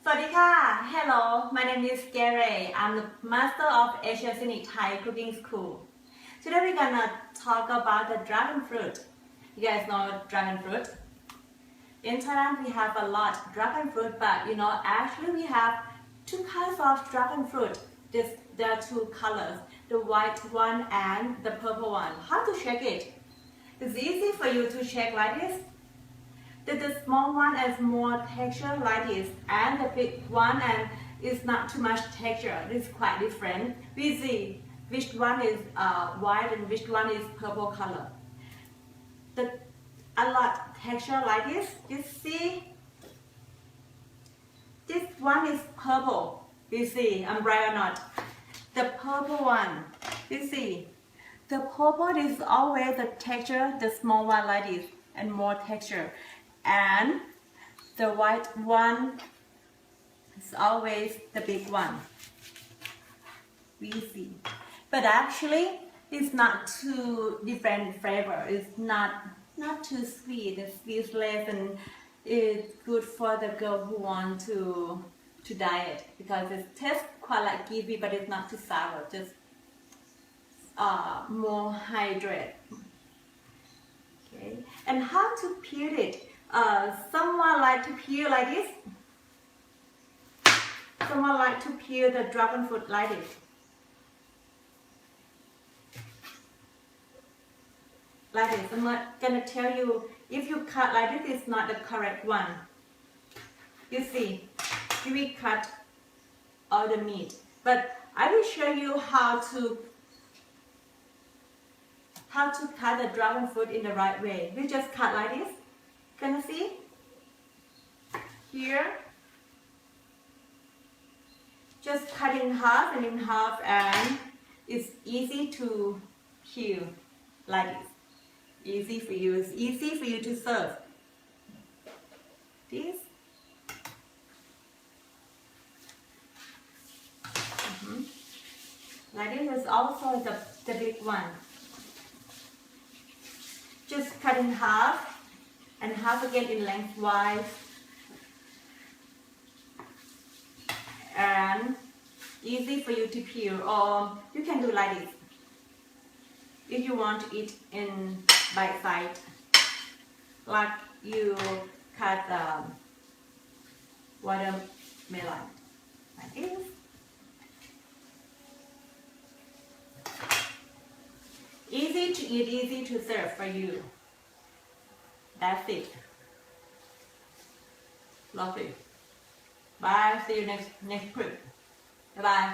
สวัสดีค่ะ Hello my name is Gary I'm the master of Asiatic Thai cooking school. Today we're gonna talk about the dragon fruit. You guys know dragon fruit? In Thailand we have a lot of dragon fruit, but actually we have two kinds of dragon fruit. There are two colors, the white one and the purple one. How to check it? It's easy for you to check like this. The small one has more texture like this, and the big one and is not too much texture. It's quite different. We see which one is white and which one is purple color. A lot texture like this. You see, this one is purple. You see, I'm right or not? The purple one. You see, the purple is always the texture, the small one like this, and more texture. And the white one is always the big one. We see. But actually, it's not too different flavor. It's not too sweet. It's sweetless and it's good for the girl who want to diet because it tastes quite like kiwi, but it's not too sour. Just more hydrate. Okay. And how to peel it? Someone like to peel like this. Someone like to peel the dragon fruit like this. Like this. I'm not gonna tell you if you cut like this, it's not the correct one. You see, we cut all the meat, but I will show you how to cut the dragon fruit in the right way. We just cut like this. Gonna see here, just cut in half and in half, and it's easy to peel like this. Easy for you. It's easy for you to serve. This. Like this is also the big one. Just cut in half. And half again in lengthwise, and easy for you to peel, or you can do like this if you want to eat in bite size, like you cut watermelon like this. Easy to eat, easy to serve for you. That's it. Lovely. Bye. See you next clip. Bye bye.